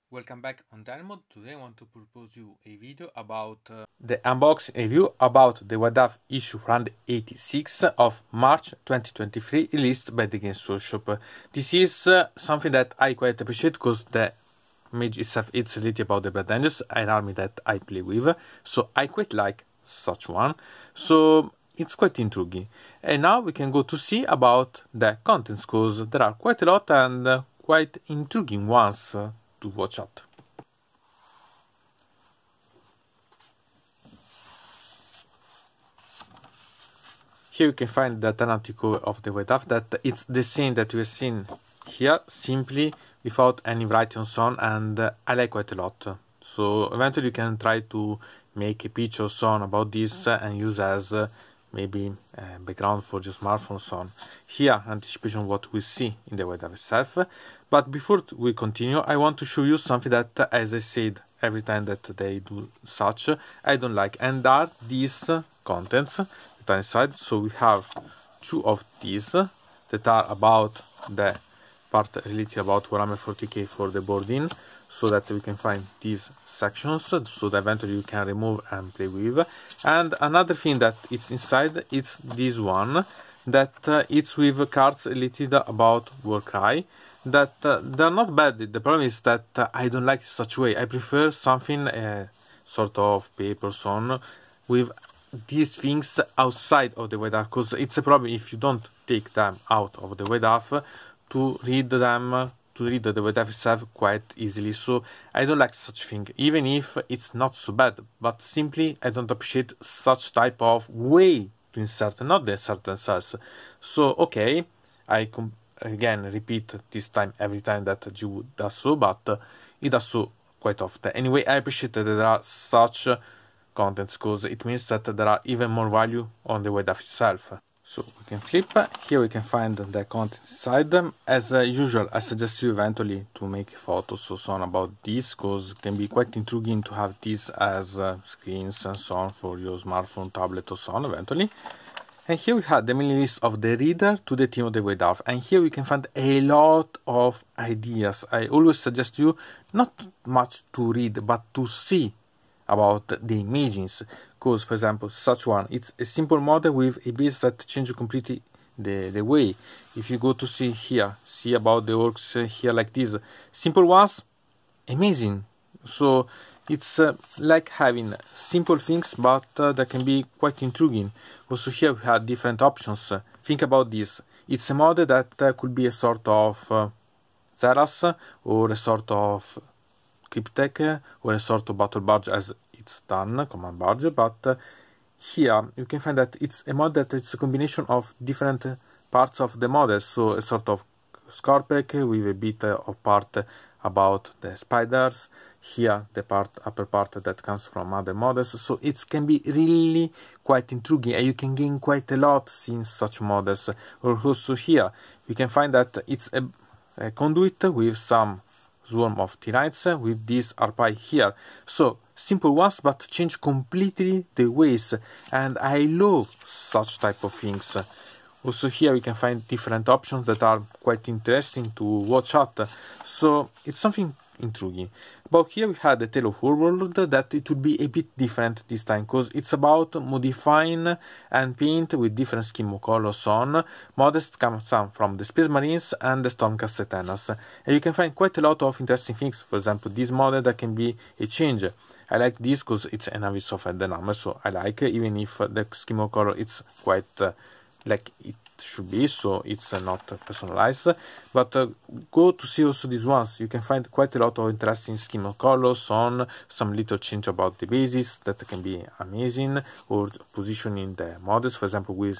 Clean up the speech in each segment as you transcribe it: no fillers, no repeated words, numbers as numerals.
Welcome back on Darkenss. Today I want to propose you a video about the unboxing review about the White Dwarf issue 186 of March 2023 released by the Games Workshop. This is something that I quite appreciate because the image itself it's related about the Blood Angels, an army that I play with, so I quite like such one, so it's quite intriguing. And now we can go to see about the contents because there are quite a lot and quite intriguing ones to watch out. Here you can find the alternative cover of the White Dwarf, that it's the same that we have seen here, simply without any writing on, and I like quite a lot. So eventually you can try to make a picture or so on about this and use as maybe background for your smartphone so on. Here anticipation of what we see in the White Dwarf itself. But before we continue, I want to show you something that, as I said every time that they do such, I don't like, and are these contents that are inside. So we have two of these that are about the part related about Warhammer 40k for the board in, so that we can find these sections, so that eventually you can remove and play with. And another thing that it's inside, it's this one, that it's with cards related about Warcry, that they're not bad. The problem is that I don't like such way. I prefer something sort of paper on with these things outside of the White Dwarf, because it's a problem if you don't take them out of the White Dwarf to read them, to read the White Dwarf itself quite easily. So I don't like such thing, even if it's not so bad, but simply I don't appreciate such type of way to insert, not the certain cells. So okay, I again repeat this time every time that Geodude does so, but it does so quite often. Anyway, I appreciate that there are such contents because it means that there are even more value on the White Dwarf itself. So we can flip. Here we can find the contents inside. As usual, I suggest you eventually to make photos or so on about this, because it can be quite intriguing to have this as screens and so on for your smartphone, tablet or so on eventually. And here we have the mailing list of the reader to the team of the White Dwarf. And here we can find a lot of ideas. I always suggest you not much to read, but to see about the images. Because, for example, such one, it's a simple model with a base that changes completely the way. If you go to see here, see about the orcs here like this. Simple ones, amazing. So it's like having simple things, but that can be quite intriguing. Also here we have different options. Think about this. It's a model that could be a sort of Zeras, or a sort of Cryptek, or a sort of battle barge as it's done, command barge. But here you can find that it's a model that it's a combination of different parts of the model. So a sort of Scorpec with a bit of part about the spiders. Here the upper part that comes from other models, so it can be really quite intriguing and you can gain quite a lot seeing such models. Also here we can find that it's a conduit with some swarm of T-Knights with this arpai here. So simple ones, but change completely the ways, and I love such type of things. Also here we can find different options that are quite interesting to watch out. So it's something intriguing. But here we had the Tale of Underworld, that it would be a bit different this time, because it's about modifying and paint with different scheme of colors on. Models come from the Space Marines and the Stormcast Eternals. And you can find quite a lot of interesting things. For example, this model that can be a change. I like this because it's an avis of the number, so I like it, even if the scheme of color it's quite like it should be, so it's not personalized. But go to see also these ones. You can find quite a lot of interesting scheme of colors on, some little change about the bases that can be amazing, or positioning the models, for example with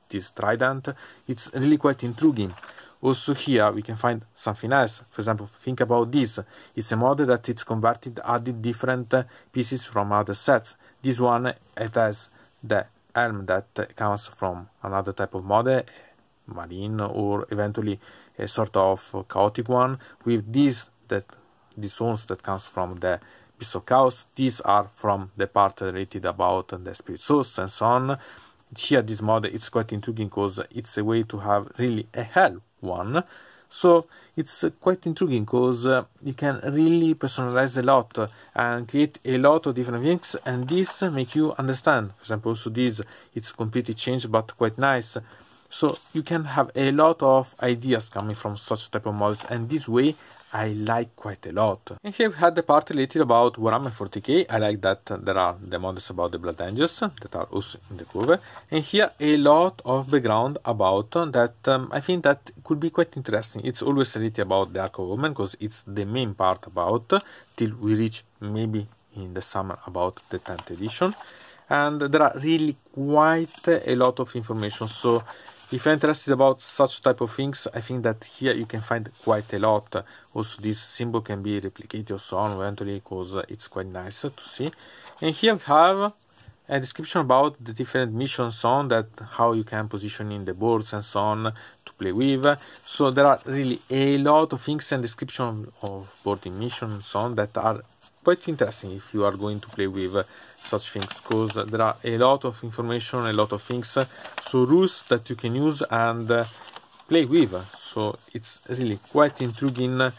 this trident. It's really quite intriguing. Also here we can find something else. For example, think about this. It's a model that it's converted, added different pieces from other sets. This one, it has the helm that comes from another type of model, marine, or eventually a sort of chaotic one, with these zones that comes from the Beast of Chaos. These are from the part related about the spirit source and so on. Here this model it's quite intriguing because it's a way to have really a hell one. So it's quite intriguing because you can really personalize a lot and create a lot of different things, and this make you understand. For example, also this, it's completely changed but quite nice. So you can have a lot of ideas coming from such type of models, and this way I like quite a lot. And here we had the part related about Warhammer 40k. I like that there are the models about the Blood Angels that are also in the cover. And here a lot of background about that I think that could be quite interesting. It's always related about the Arc of Woman because it's the main part about till we reach maybe in the summer about the 10th edition. And there are really quite a lot of information. So if you're interested about such type of things, I think that here you can find quite a lot. Also, this symbol can be replicated or so on eventually, because it's quite nice to see. And here we have a description about the different missions on that, how you can position in the boards and so on to play with. So there are really a lot of things and description of boarding missions and so on that are quite interesting if you are going to play with such things, because there are a lot of information, a lot of things, so rules that you can use and play with. So it's really quite intriguing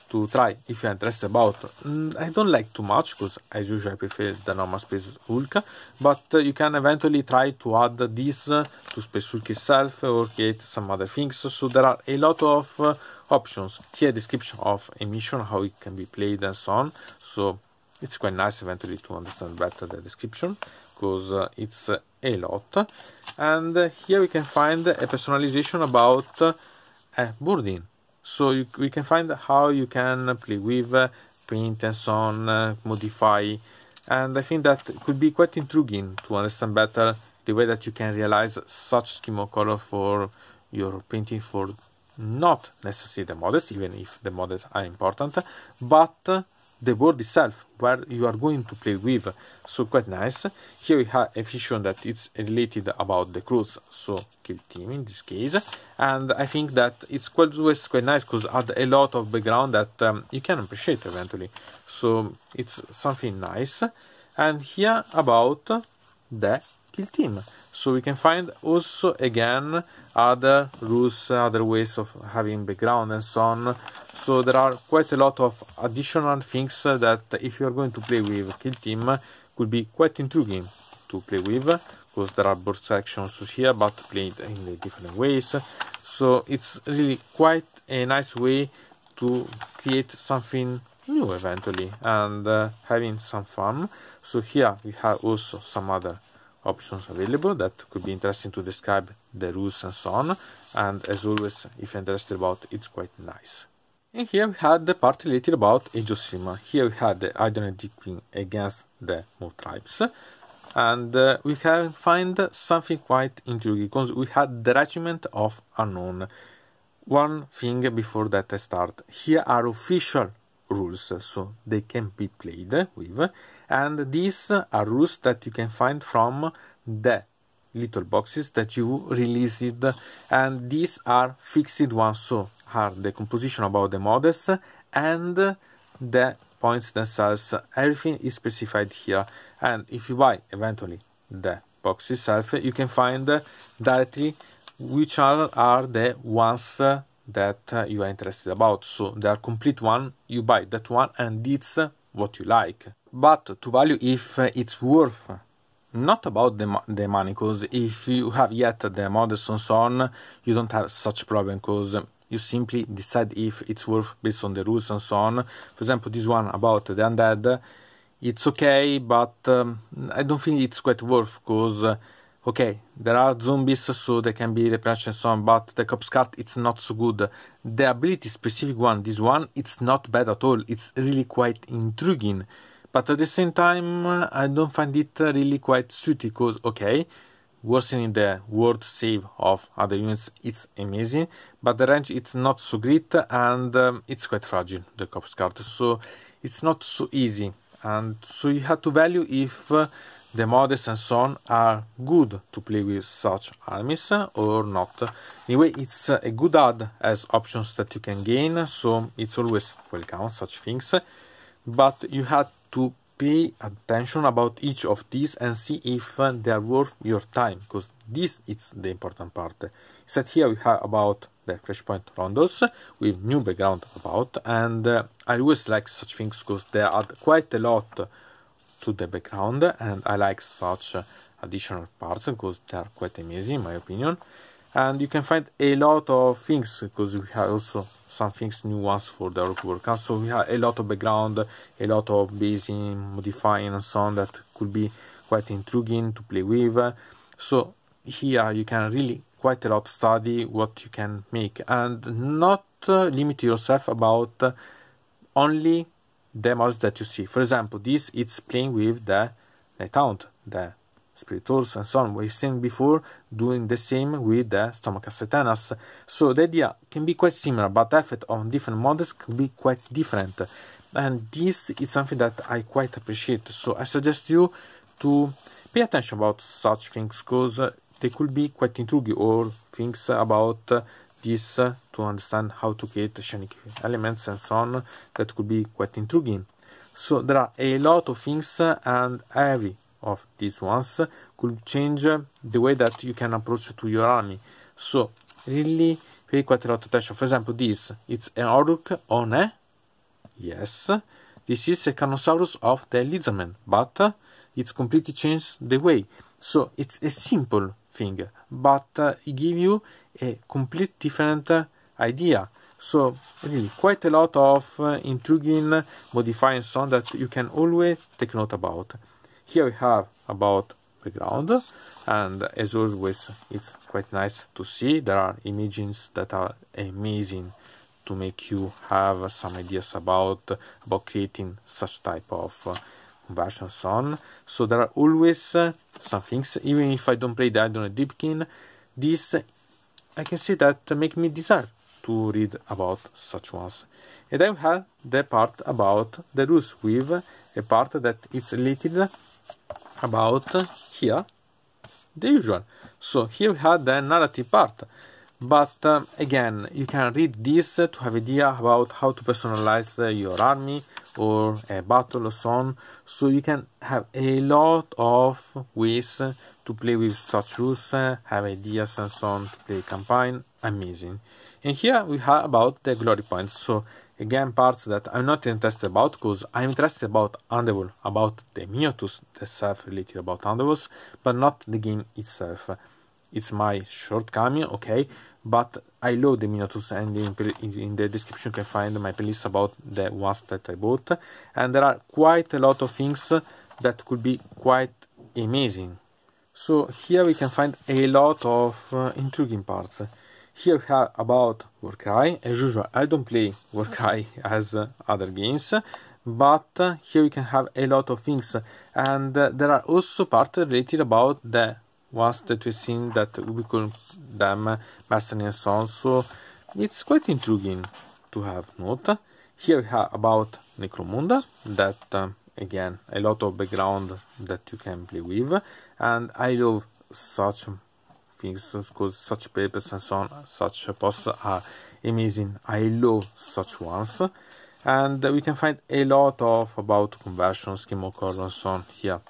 to try if you're interested about. I don't like too much because as usual I prefer the normal Space Hulk, but you can eventually try to add this to Space Hulk itself or create some other things. So there are a lot of options. Here description of a mission, how it can be played and so on. So it's quite nice eventually to understand better the description, because it's a lot. And here we can find a personalization about boarding. So we can find how you can play with, paint and so on, modify. And I think that could be quite intriguing to understand better the way that you can realize such scheme of color for your painting, for not necessarily the models, even if the models are important, but the board itself, where you are going to play with. So quite nice. Here we have a fiction that it's related about the crews, so kill team in this case. And I think that it's always quite nice because it adds a lot of background that you can appreciate eventually. So it's something nice. And here about the kill team. So we can find also again other rules, other ways of having background and so on. So there are quite a lot of additional things that if you are going to play with Kill Team could be quite intriguing to play with, because there are board sections here but played in different ways. So it's really quite a nice way to create something new eventually and having some fun. So here we have also some other options available that could be interesting to describe the rules and so on. And as always, if you're interested about it, it's quite nice. And here we had the part related about Age of Sigmar. Here we had the identity queen against the Move tribes. And we can find something quite intriguing, because we had the Regiment of Unknown. One thing before that I start, here are official rules, so they can be played with. And these are rules that you can find from the little boxes that you released, and these are fixed ones, so are the composition about the models and the points themselves. Everything is specified here, and if you buy eventually the box itself, you can find directly which are the ones that you are interested about. So they are complete one, you buy that one and it's what you like. But to value if it's worth, not about the money, because if you have yet the models and so on, you don't have such problem, because you simply decide if it's worth based on the rules and so on. For example, this one about the undead, it's okay, but I don't think it's quite worth, because okay, there are zombies, so they can be replenished and so on, but the corpse card, it's not so good. The ability specific one, this one, it's not bad at all. It's really quite intriguing. But at the same time, I don't find it really quite suited, because, okay, worsening the word save of other units, it's amazing, but the range, it's not so great, and it's quite fragile, the corpse card, so it's not so easy. And so you have to value if the models and so on are good to play with such armies or not. Anyway, it's a good add as options that you can gain, so it's always welcome, such things, but you have to pay attention about each of these and see if they are worth your time, because this is the important part. Instead, here we have about the crash point rondos with new background about, and I always like such things because they add quite a lot to the background, and I like such additional parts because they are quite amazing in my opinion. And you can find a lot of things because we have also some things new ones for the workout, so we have a lot of background, a lot of basing, modifying and so on that could be quite intriguing to play with. So here you can really quite a lot study what you can make and not limit yourself about only the models that you see. For example, this it's playing with the Night, the Spiritors and so on. We've seen before doing the same with the Stomachus Eternas. So the idea can be quite similar, but the effect on different models can be quite different. And this is something that I quite appreciate. So I suggest you to pay attention about such things because they could be quite intriguing, or things about this to understand how to create shiny elements and so on that could be quite intriguing. So there are a lot of things, and every of these ones could change the way that you can approach to your army. So really pay quite a lot of attention. For example, this it's an Orc on a yes. This is a Carnosaurus of the Lizardman, but it's completely changed the way. So it's a simple thing, but it gives you a complete different idea. So really quite a lot of intriguing modifying so on that you can always take note about. Here we have about background, and as always it's quite nice to see. There are images that are amazing to make you have some ideas about creating such type of conversion so on. So there are always some things, even if I don't play the Idol Deepkin, this I can say that make me desire to read about such ones. And then we have the part about the rules, with a part that is related about here the usual. So here we have the narrative part, but again you can read this to have idea about how to personalize your army or a battle or so on. So you can have a lot of ways to play with such rules, have ideas and so on to play campaign. Amazing. And here we have about the glory points. So again, parts that I'm not interested about because I'm interested about underworld, about the miniatures themselves related about underworlds, but not the game itself. It's my shortcoming, okay, but I love the miniatures, and in the description you can find my playlist about the ones that I bought, and there are quite a lot of things that could be quite amazing. So here we can find a lot of intriguing parts. Here we have about Warcry. As usual, I don't play Warcry as other games, but here we can have a lot of things, and there are also parts related about the ones that we've seen that we call them mercenary and so on. So it's quite intriguing to have note. Here we have about Necromunda, that again a lot of background that you can play with, and I love such things because such papers and so on, such posts are amazing. I love such ones, and we can find a lot of about conversion, scheme of color and so on here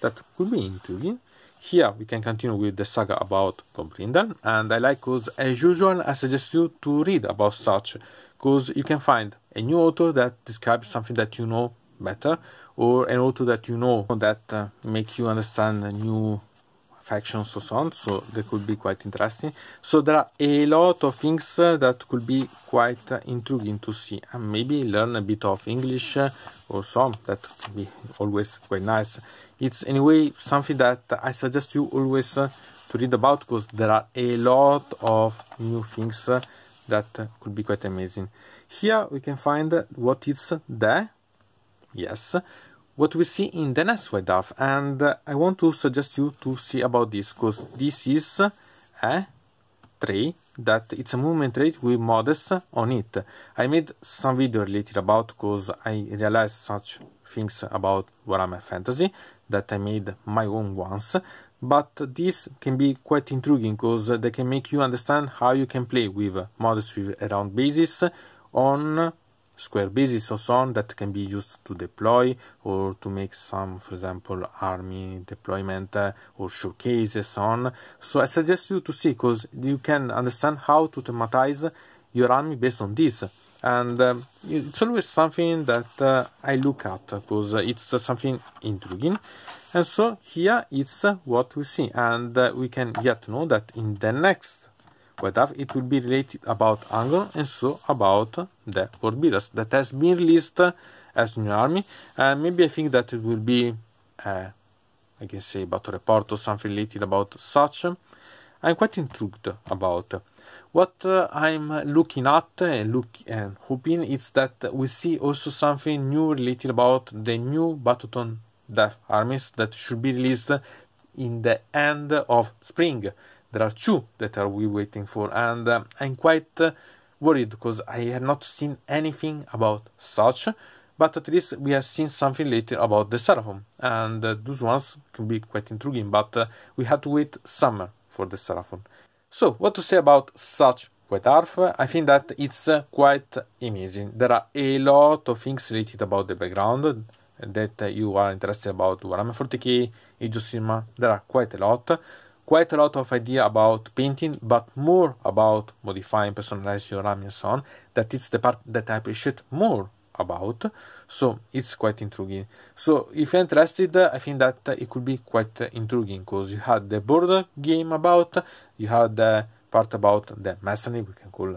that could be intriguing. Here we can continue with the saga about Gombrindal, and I like because as usual I suggest you to read about such, because you can find a new author that describes something that you know better, or an author that you know that make you understand new factions or so on, so they could be quite interesting. So there are a lot of things that could be quite intriguing to see, and maybe learn a bit of English or so on. That could be always quite nice. It's anyway something that I suggest you always to read about, because there are a lot of new things that could be quite amazing. Here we can find what is the what we see in the next White Dwarf, and I want to suggest you to see about this, because this is a trait that it's a movement trait with models on it. I made some video related about, because I realized such things about Warhammer Fantasy that I made my own ones, but this can be quite intriguing because they can make you understand how you can play with models with a round basis on square bases or so on that can be used to deploy or to make some, for example, army deployment or showcases, so on. So I suggest you to see, because you can understand how to thematize your army based on this. And it's always something that I look at, because it's something intriguing. And so here it's what we see, and we can get to know that in the next White Dwarf it will be related about Angron, and so about the World Builders that has been released as new army. And maybe I think that it will be, I can say, about a report or something related about such. I'm quite intrigued about. What I'm looking at and hoping is that we see also something new related about the new Battleton Death armies that should be released in the end of spring. There are two that are we waiting for, and I'm quite worried because I have not seen anything about such, but at least we have seen something related about the Seraphon, and those ones can be quite intriguing, but we have to wait summer for the Seraphon. So, what to say about such White Dwarf? I think that it's quite amazing. There are a lot of things related about the background that you are interested about Warhammer 40k, Age of Sigmar. There are quite a lot of idea about painting, but more about modifying, personalizing your army and so on. That is the part that I appreciate more about. So it's quite intriguing. So if you're interested, I think that it could be quite intriguing, because you had the board game about, you had the part about the masonry, we can call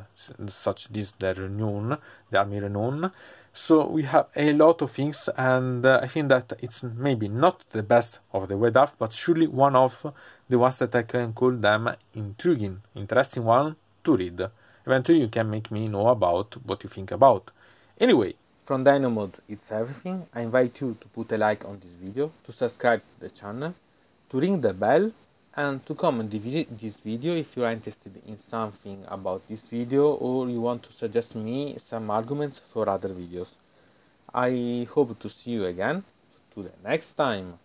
such this the renown, the army renown. So we have a lot of things, and I think that it's maybe not the best of the White Dwarf, but surely one of the ones that I can call them intriguing, interesting one to read. Eventually you can make me know about what you think about. Anyway, from Dynamod it's everything. I invite you to put a like on this video, to subscribe to the channel, to ring the bell, and to comment this video if you are interested in something about this video, or you want to suggest me some arguments for other videos. I hope to see you again to the next time.